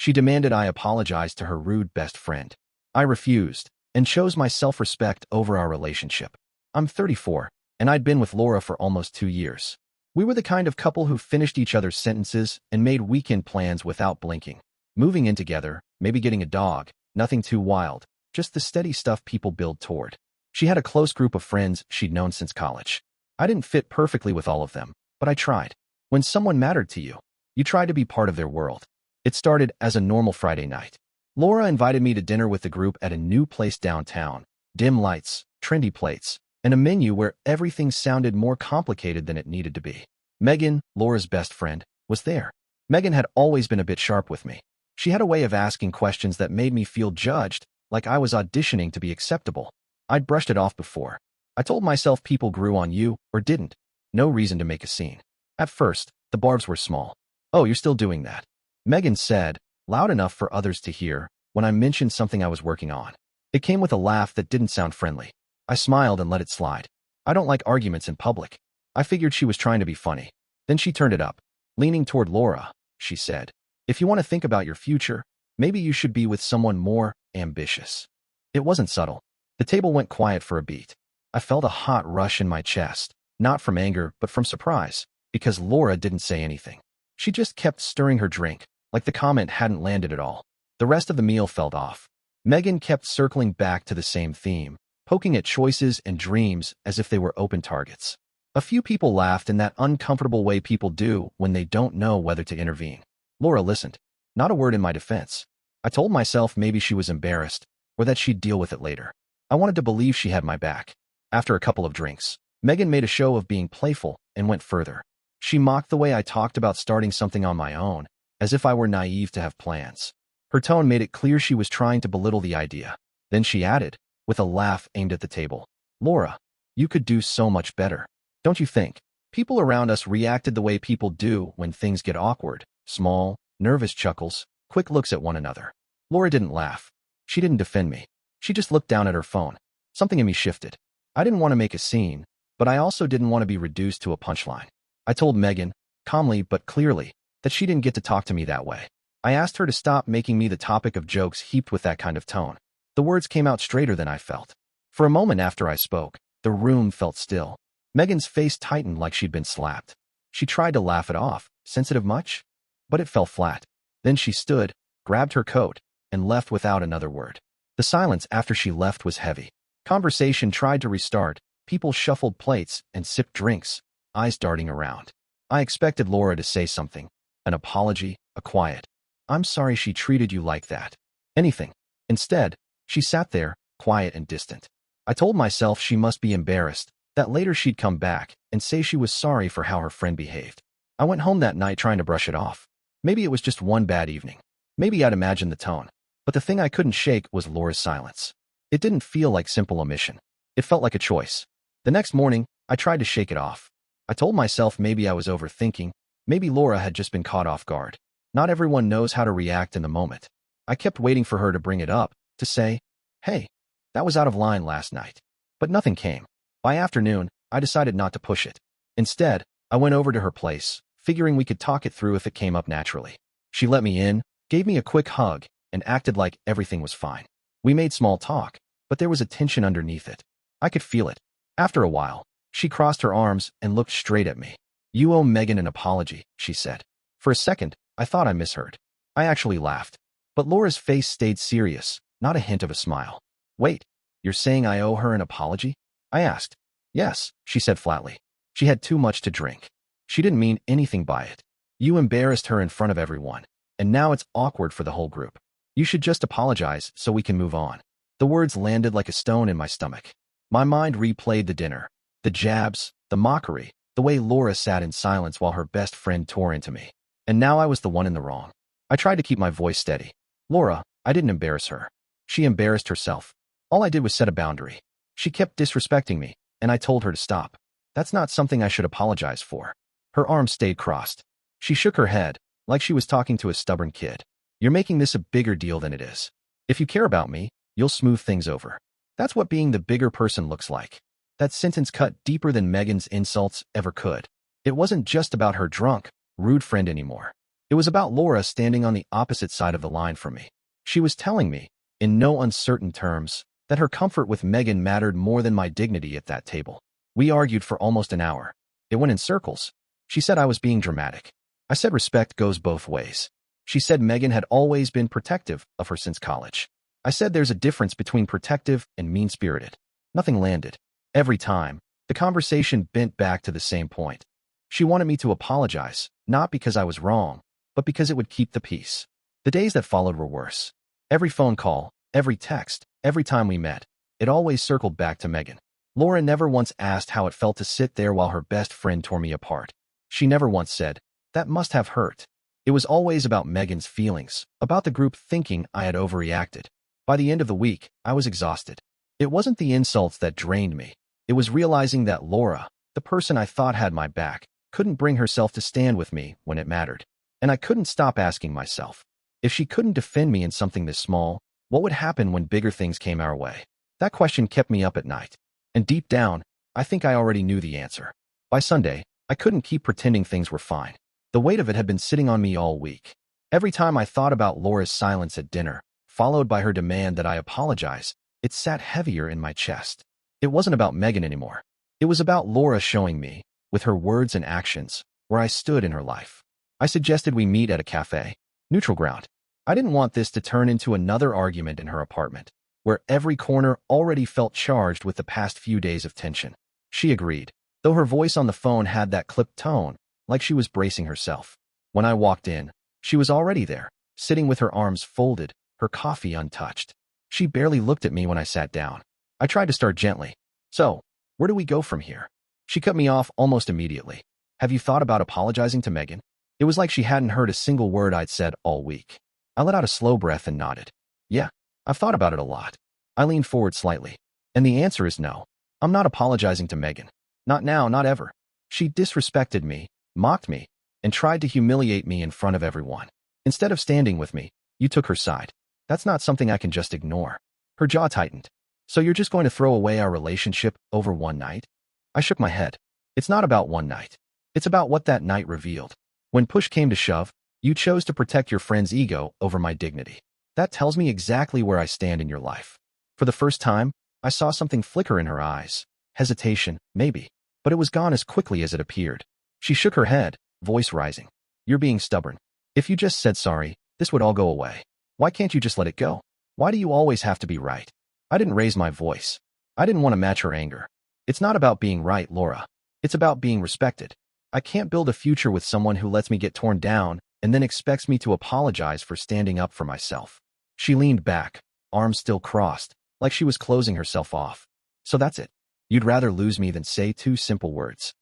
She demanded I apologize to her rude best friend. I refused, and chose my self-respect over our relationship. I'm 34, and I'd been with Laura for almost 2 years. We were the kind of couple who finished each other's sentences and made weekend plans without blinking. Moving in together, maybe getting a dog, nothing too wild, just the steady stuff people build toward. She had a close group of friends she'd known since college. I didn't fit perfectly with all of them, but I tried. When someone mattered to you, you tried to be part of their world. It started as a normal Friday night. Laura invited me to dinner with the group at a new place downtown. Dim lights, trendy plates, and a menu where everything sounded more complicated than it needed to be. Megan, Laura's best friend, was there. Megan had always been a bit sharp with me. She had a way of asking questions that made me feel judged, like I was auditioning to be acceptable. I'd brushed it off before. I told myself people grew on you, or didn't. No reason to make a scene. At first, the barbs were small. "Oh, you're still doing that," Megan said, loud enough for others to hear, when I mentioned something I was working on. It came with a laugh that didn't sound friendly. I smiled and let it slide. I don't like arguments in public. I figured she was trying to be funny. Then she turned it up. Leaning toward Laura, she said, "If you want to think about your future, maybe you should be with someone more ambitious." It wasn't subtle. The table went quiet for a beat. I felt a hot rush in my chest, not from anger, but from surprise, because Laura didn't say anything. She just kept stirring her drink, like the comment hadn't landed at all. The rest of the meal felt off. Megan kept circling back to the same theme, poking at choices and dreams as if they were open targets. A few people laughed in that uncomfortable way people do when they don't know whether to intervene. Laura listened. Not a word in my defense. I told myself maybe she was embarrassed, or that she'd deal with it later. I wanted to believe she had my back. After a couple of drinks, Megan made a show of being playful and went further. She mocked the way I talked about starting something on my own, as if I were naive to have plans. Her tone made it clear she was trying to belittle the idea. Then she added, with a laugh aimed at the table, "Laura, you could do so much better. Don't you think?" People around us reacted the way people do when things get awkward. Small, nervous chuckles, quick looks at one another. Laura didn't laugh. She didn't defend me. She just looked down at her phone. Something in me shifted. I didn't want to make a scene, but I also didn't want to be reduced to a punchline. I told Megan, calmly but clearly, that she didn't get to talk to me that way. I asked her to stop making me the topic of jokes heaped with that kind of tone. The words came out straighter than I felt. For a moment after I spoke, the room felt still. Megan's face tightened like she'd been slapped. She tried to laugh it off. Sensitive much? But it fell flat. Then she stood, grabbed her coat, and left without another word. The silence after she left was heavy. Conversation tried to restart. People shuffled plates and sipped drinks, eyes darting around. I expected Laura to say something. An apology, a quiet, "I'm sorry she treated you like that." Anything. Instead, she sat there, quiet and distant. I told myself she must be embarrassed, that later she'd come back and say she was sorry for how her friend behaved. I went home that night trying to brush it off. Maybe it was just one bad evening. Maybe I'd imagined the tone. But the thing I couldn't shake was Laura's silence. It didn't feel like simple omission. It felt like a choice. The next morning, I tried to shake it off. I told myself maybe I was overthinking. Maybe Laura had just been caught off guard. Not everyone knows how to react in the moment. I kept waiting for her to bring it up, to say, "Hey, that was out of line last night." But nothing came. By afternoon, I decided not to push it. Instead, I went over to her place, figuring we could talk it through if it came up naturally. She let me in, gave me a quick hug, and acted like everything was fine. We made small talk, but there was a tension underneath it. I could feel it. After a while, she crossed her arms and looked straight at me. "You owe Megan an apology," she said. For a second, I thought I misheard. I actually laughed. But Laura's face stayed serious, not a hint of a smile. "Wait, you're saying I owe her an apology?" I asked. "Yes," she said flatly. She had too much to drink. She didn't mean anything by it. "You embarrassed her in front of everyone, and now it's awkward for the whole group. You should just apologize so we can move on." The words landed like a stone in my stomach. My mind replayed the dinner, the jabs, the mockery, the way Laura sat in silence while her best friend tore into me. And now I was the one in the wrong. I tried to keep my voice steady. "Laura, I didn't embarrass her. She embarrassed herself. All I did was set a boundary. She kept disrespecting me, and I told her to stop. That's not something I should apologize for." Her arms stayed crossed. She shook her head, like she was talking to a stubborn kid. "You're making this a bigger deal than it is. If you care about me, you'll smooth things over. That's what being the bigger person looks like." That sentence cut deeper than Megan's insults ever could. It wasn't just about her drunk, rude friend anymore. It was about Laura standing on the opposite side of the line from me. She was telling me, in no uncertain terms, that her comfort with Megan mattered more than my dignity at that table. We argued for almost an hour. It went in circles. She said I was being dramatic. I said respect goes both ways. She said Megan had always been protective of her since college. I said there's a difference between protective and mean-spirited. Nothing landed. Every time, the conversation bent back to the same point. She wanted me to apologize, not because I was wrong, but because it would keep the peace. The days that followed were worse. Every phone call, every text, every time we met, it always circled back to Megan. Laura never once asked how it felt to sit there while her best friend tore me apart. She never once said, "That must have hurt." It was always about Megan's feelings, about the group thinking I had overreacted. By the end of the week, I was exhausted. It wasn't the insults that drained me. It was realizing that Laura, the person I thought had my back, couldn't bring herself to stand with me when it mattered. And I couldn't stop asking myself, if she couldn't defend me in something this small, what would happen when bigger things came our way? That question kept me up at night. And deep down, I think I already knew the answer. By Sunday, I couldn't keep pretending things were fine. The weight of it had been sitting on me all week. Every time I thought about Laura's silence at dinner, followed by her demand that I apologize, it sat heavier in my chest. It wasn't about Megan anymore. It was about Laura showing me, with her words and actions, where I stood in her life. I suggested we meet at a cafe, neutral ground. I didn't want this to turn into another argument in her apartment, where every corner already felt charged with the past few days of tension. She agreed, though her voice on the phone had that clipped tone, like she was bracing herself. When I walked in, she was already there, sitting with her arms folded, her coffee untouched. She barely looked at me when I sat down. I tried to start gently. "So, where do we go from here?" She cut me off almost immediately. "Have you thought about apologizing to Megan?" It was like she hadn't heard a single word I'd said all week. I let out a slow breath and nodded. "Yeah, I've thought about it a lot." I leaned forward slightly. "And the answer is no. I'm not apologizing to Megan. Not now, not ever. She disrespected me, mocked me, and tried to humiliate me in front of everyone. Instead of standing with me, you took her side. That's not something I can just ignore." Her jaw tightened. "So you're just going to throw away our relationship over one night?" I shook my head. "It's not about one night. It's about what that night revealed. When push came to shove, you chose to protect your friend's ego over my dignity. That tells me exactly where I stand in your life." For the first time, I saw something flicker in her eyes. Hesitation, maybe. But it was gone as quickly as it appeared. She shook her head, voice rising. "You're being stubborn. If you just said sorry, this would all go away. Why can't you just let it go? Why do you always have to be right?" I didn't raise my voice. I didn't want to match her anger. "It's not about being right, Laura. It's about being respected. I can't build a future with someone who lets me get torn down and then expects me to apologize for standing up for myself." She leaned back, arms still crossed, like she was closing herself off. "So that's it. You'd rather lose me than say two simple words."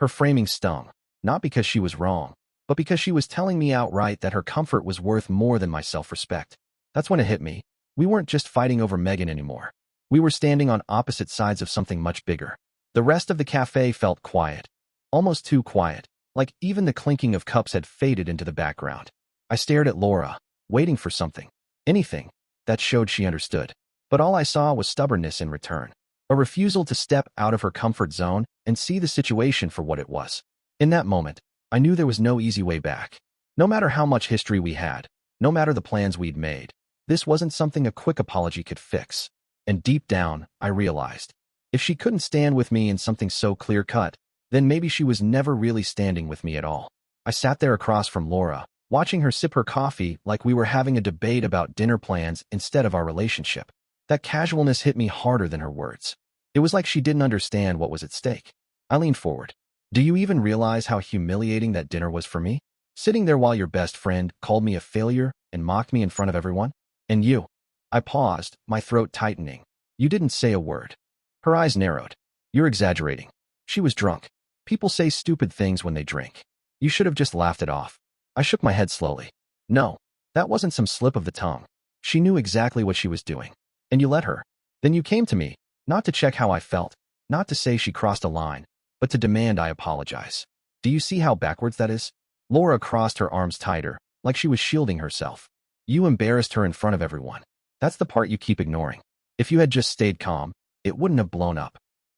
Her framing stung, not because she was wrong, but because she was telling me outright that her comfort was worth more than my self-respect. That's when it hit me. We weren't just fighting over Megan anymore. We were standing on opposite sides of something much bigger. The rest of the cafe felt quiet. Almost too quiet, like even the clinking of cups had faded into the background. I stared at Laura, waiting for something, anything, that showed she understood. But all I saw was stubbornness in return. A refusal to step out of her comfort zone and see the situation for what it was. In that moment, I knew there was no easy way back. No matter how much history we had, no matter the plans we'd made, this wasn't something a quick apology could fix. And deep down, I realized, if she couldn't stand with me in something so clear-cut, then maybe she was never really standing with me at all. I sat there across from Laura, watching her sip her coffee like we were having a debate about dinner plans instead of our relationship. That casualness hit me harder than her words. It was like she didn't understand what was at stake. I leaned forward. "Do you even realize how humiliating that dinner was for me? Sitting there while your best friend called me a failure and mocked me in front of everyone? And you?" I paused, my throat tightening. "You didn't say a word." Her eyes narrowed. "You're exaggerating. She was drunk. People say stupid things when they drink. You should have just laughed it off." I shook my head slowly. "No, that wasn't some slip of the tongue. She knew exactly what she was doing. And you let her. Then you came to me, not to check how I felt, not to say she crossed a line, but to demand I apologize. Do you see how backwards that is?" Laura crossed her arms tighter, like she was shielding herself. "You embarrassed her in front of everyone. That's the part you keep ignoring. If you had just stayed calm, it wouldn't have blown up."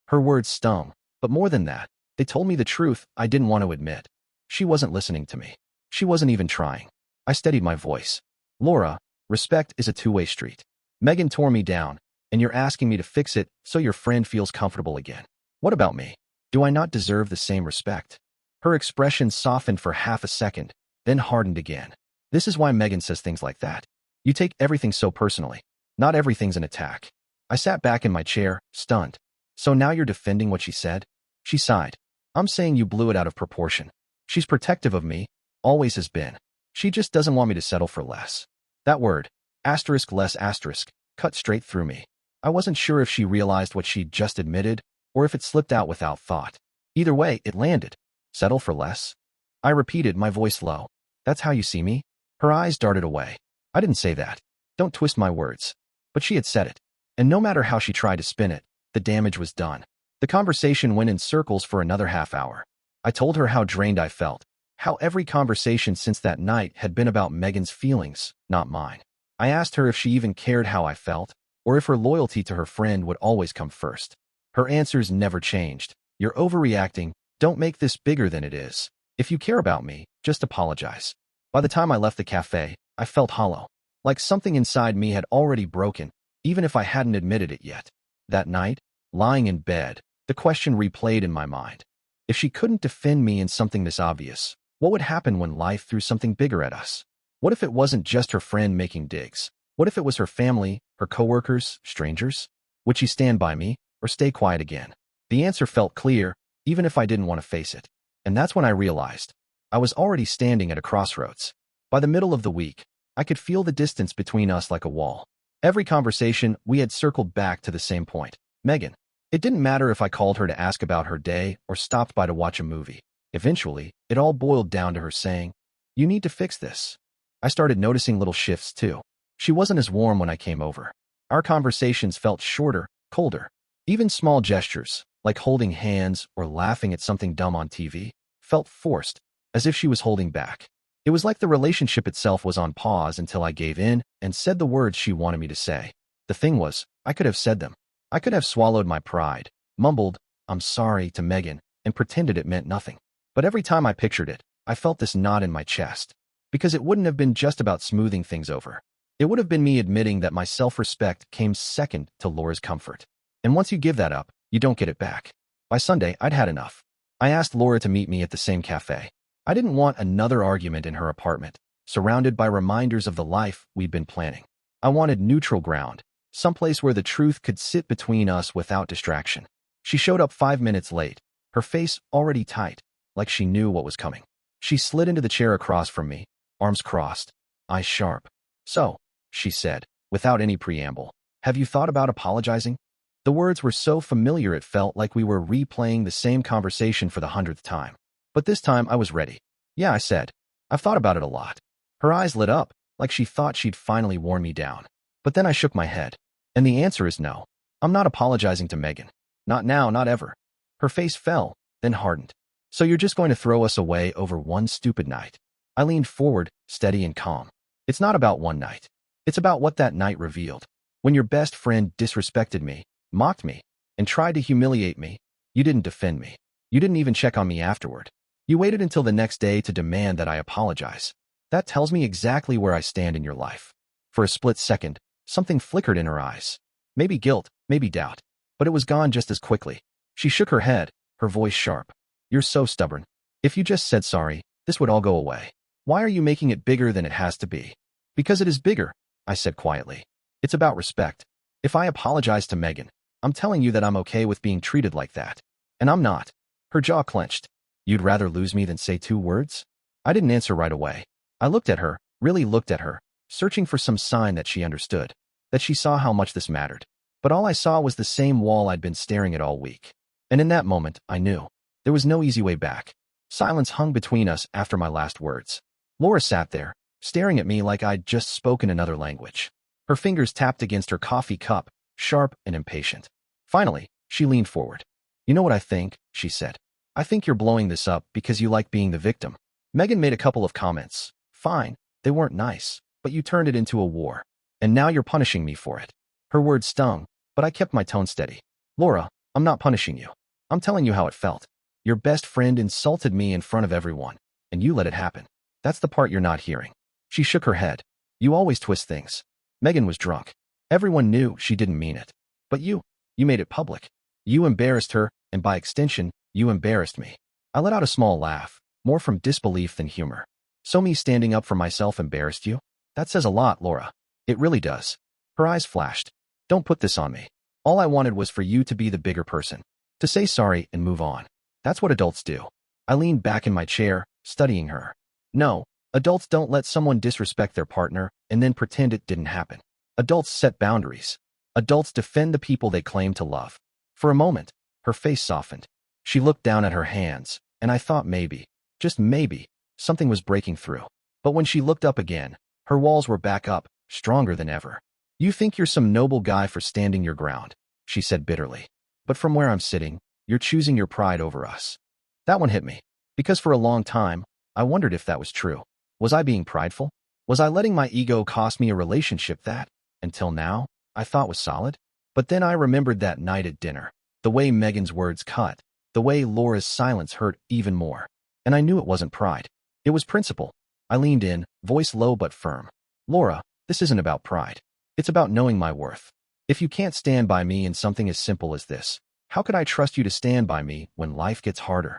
Her words stung, but more than that, they told me the truth I didn't want to admit. She wasn't listening to me. She wasn't even trying. I steadied my voice. Laura, respect is a two-way street. Megan tore me down, and you're asking me to fix it so your friend feels comfortable again. What about me? Do I not deserve the same respect? Her expression softened for half a second, then hardened again. This is why Megan says things like that. You take everything so personally. Not everything's an attack. I sat back in my chair, stunned. So now you're defending what she said? She sighed. I'm saying you blew it out of proportion. She's protective of me, always has been. She just doesn't want me to settle for less. That word, asterisk less asterisk, cut straight through me. I wasn't sure if she realized what she'd just admitted, or if it slipped out without thought. Either way, it landed. Settle for less? I repeated, my voice low. That's how you see me? Her eyes darted away. I didn't say that. Don't twist my words. But she had said it. And no matter how she tried to spin it, the damage was done. The conversation went in circles for another half hour. I told her how drained I felt, how every conversation since that night had been about Megan's feelings, not mine. I asked her if she even cared how I felt, or if her loyalty to her friend would always come first. Her answers never changed. You're overreacting. Don't make this bigger than it is. If you care about me, just apologize. By the time I left the cafe, I felt hollow. Like something inside me had already broken, even if I hadn't admitted it yet. That night, lying in bed, the question replayed in my mind. If she couldn't defend me in something this obvious, what would happen when life threw something bigger at us? What if it wasn't just her friend making digs? What if it was her family, her coworkers, strangers? Would she stand by me, or stay quiet again? The answer felt clear, even if I didn't want to face it. And that's when I realized. I was already standing at a crossroads. By the middle of the week, I could feel the distance between us like a wall. Every conversation, we had circled back to the same point. Megan. It didn't matter if I called her to ask about her day or stopped by to watch a movie. Eventually, it all boiled down to her saying, "You need to fix this." I started noticing little shifts too. She wasn't as warm when I came over. Our conversations felt shorter, colder. Even small gestures, like holding hands or laughing at something dumb on TV, felt forced, as if she was holding back. It was like the relationship itself was on pause until I gave in and said the words she wanted me to say. The thing was, I could have said them. I could have swallowed my pride, mumbled, "I'm sorry," to Megan, and pretended it meant nothing. But every time I pictured it, I felt this knot in my chest. Because it wouldn't have been just about smoothing things over. It would have been me admitting that my self-respect came second to Laura's comfort. And once you give that up, you don't get it back. By Sunday, I'd had enough. I asked Laura to meet me at the same cafe. I didn't want another argument in her apartment, surrounded by reminders of the life we'd been planning. I wanted neutral ground, someplace where the truth could sit between us without distraction. She showed up 5 minutes late, her face already tight, like she knew what was coming. She slid into the chair across from me, arms crossed, eyes sharp. "So," she said, without any preamble, "have you thought about apologizing?" The words were so familiar it felt like we were replaying the same conversation for the 100th time. But this time I was ready. "Yeah," I said. "I've thought about it a lot." Her eyes lit up, like she thought she'd finally worn me down. But then I shook my head. And the answer is no. I'm not apologizing to Megan. Not now, not ever. Her face fell, then hardened. "So you're just going to throw us away over one stupid night?" I leaned forward, steady and calm. "It's not about one night. It's about what that night revealed. When your best friend disrespected me, mocked me, and tried to humiliate me, you didn't defend me. You didn't even check on me afterward. You waited until the next day to demand that I apologize. That tells me exactly where I stand in your life." For a split second, something flickered in her eyes. Maybe guilt, maybe doubt. But it was gone just as quickly. She shook her head, her voice sharp. "You're so stubborn. If you just said sorry, this would all go away. Why are you making it bigger than it has to be?" "Because it is bigger," I said quietly. "It's about respect. If I apologize to Megan, I'm telling you that I'm okay with being treated like that. And I'm not." Her jaw clenched. "You'd rather lose me than say 2 words?" I didn't answer right away. I looked at her, really looked at her, searching for some sign that she understood, that she saw how much this mattered. But all I saw was the same wall I'd been staring at all week. And in that moment, I knew. There was no easy way back. Silence hung between us after my last words. Laura sat there, staring at me like I'd just spoken another language. Her fingers tapped against her coffee cup, sharp and impatient. Finally, she leaned forward. "You know what I think?" she said. "I think you're blowing this up because you like being the victim. Megan made a couple of comments. Fine, they weren't nice, but you turned it into a war. And now you're punishing me for it." Her words stung, but I kept my tone steady. "Laura, I'm not punishing you. I'm telling you how it felt. Your best friend insulted me in front of everyone, and you let it happen. That's the part you're not hearing. She shook her head. You always twist things. Megan was drunk. Everyone knew she didn't mean it. But you made it public. You embarrassed her, and by extension, you embarrassed me. I let out a small laugh, more from disbelief than humor. So me standing up for myself embarrassed you? That says a lot, Laura. It really does. Her eyes flashed. Don't put this on me. All I wanted was for you to be the bigger person. To say sorry and move on. That's what adults do. I leaned back in my chair, studying her. No, adults don't let someone disrespect their partner and then pretend it didn't happen. Adults set boundaries. Adults defend the people they claim to love. For a moment, her face softened. She looked down at her hands, and I thought maybe, just maybe, something was breaking through. But when she looked up again, her walls were back up, stronger than ever. You think you're some noble guy for standing your ground, she said bitterly. But from where I'm sitting, you're choosing your pride over us. That one hit me, because for a long time, I wondered if that was true. Was I being prideful? Was I letting my ego cost me a relationship that, until now, I thought was solid? But then I remembered that night at dinner, the way Megan's words cut, the way Laura's silence hurt even more. And I knew it wasn't pride. It was principle. I leaned in, voice low but firm. Laura, this isn't about pride. It's about knowing my worth. If you can't stand by me in something as simple as this, how could I trust you to stand by me when life gets harder?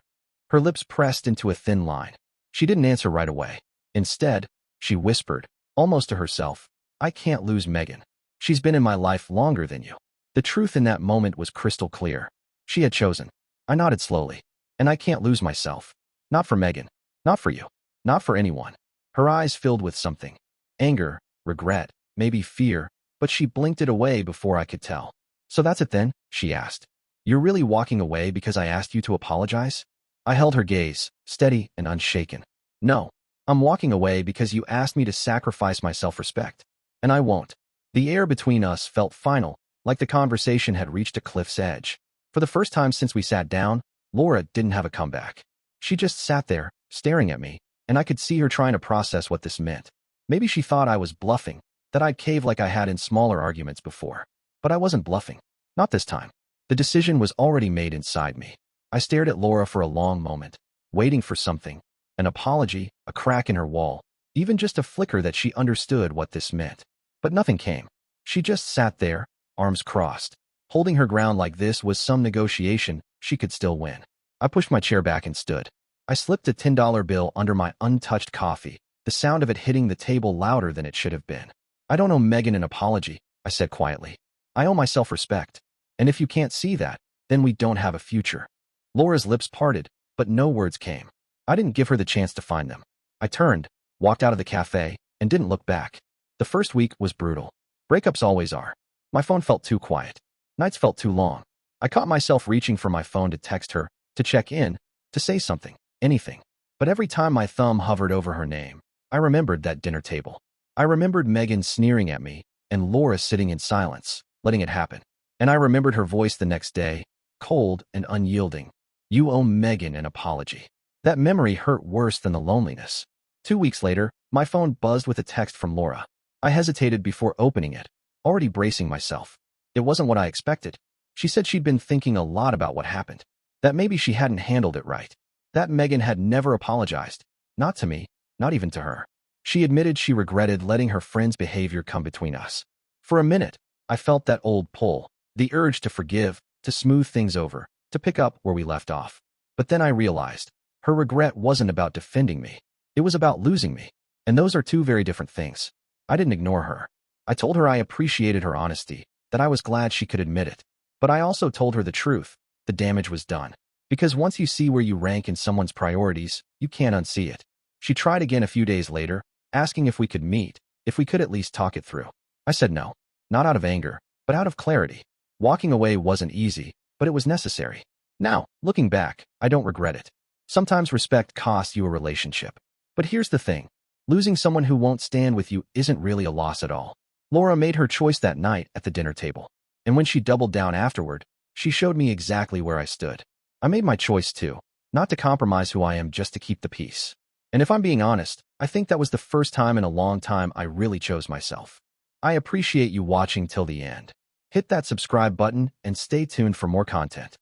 Her lips pressed into a thin line. She didn't answer right away. Instead, she whispered, almost to herself, I can't lose Megan. She's been in my life longer than you. The truth in that moment was crystal clear. She had chosen. I nodded slowly. And I can't lose myself. Not for Megan. Not for you. Not for anyone. Her eyes filled with something. Anger, regret, maybe fear, but she blinked it away before I could tell. So that's it then? She asked. You're really walking away because I asked you to apologize? I held her gaze, steady and unshaken. No, I'm walking away because you asked me to sacrifice my self-respect. And I won't. The air between us felt final, like the conversation had reached a cliff's edge. For the first time since we sat down, Laura didn't have a comeback. She just sat there, staring at me, and I could see her trying to process what this meant. Maybe she thought I was bluffing, that I'd cave like I had in smaller arguments before. But I wasn't bluffing. Not this time. The decision was already made inside me. I stared at Laura for a long moment, waiting for something. An apology, a crack in her wall, even just a flicker that she understood what this meant. But nothing came. She just sat there, arms crossed. Holding her ground like this was some negotiation she could still win. I pushed my chair back and stood. I slipped a $10 bill under my untouched coffee, the sound of it hitting the table louder than it should have been. I don't owe Megan an apology, I said quietly. I owe my self-respect. And if you can't see that, then we don't have a future. Laura's lips parted, but no words came. I didn't give her the chance to find them. I turned, walked out of the cafe, and didn't look back. The first week was brutal. Breakups always are. My phone felt too quiet. Nights felt too long. I caught myself reaching for my phone to text her, to check in, to say something, anything. But every time my thumb hovered over her name, I remembered that dinner table. I remembered Megan sneering at me, and Laura sitting in silence, letting it happen. And I remembered her voice the next day, cold and unyielding. You owe Megan an apology. That memory hurt worse than the loneliness. 2 weeks later, my phone buzzed with a text from Laura. I hesitated before opening it, already bracing myself. It wasn't what I expected. She said she'd been thinking a lot about what happened. That maybe she hadn't handled it right. That Megan had never apologized. Not to me, not even to her. She admitted she regretted letting her friend's behavior come between us. For a minute, I felt that old pull, the urge to forgive, to smooth things over, to pick up where we left off. But then I realized, her regret wasn't about defending me. It was about losing me. And those are two very different things. I didn't ignore her. I told her I appreciated her honesty, that I was glad she could admit it. But I also told her the truth. The damage was done. Because once you see where you rank in someone's priorities, you can't unsee it. She tried again a few days later, asking if we could meet, if we could at least talk it through. I said no, not out of anger, but out of clarity. Walking away wasn't easy, but it was necessary. Now, looking back, I don't regret it. Sometimes respect costs you a relationship. But here's the thing. Losing someone who won't stand with you isn't really a loss at all. Laura made her choice that night at the dinner table. And when she doubled down afterward, she showed me exactly where I stood. I made my choice too, not to compromise who I am just to keep the peace. And if I'm being honest, I think that was the first time in a long time I really chose myself. I appreciate you watching till the end. Hit that subscribe button and stay tuned for more content.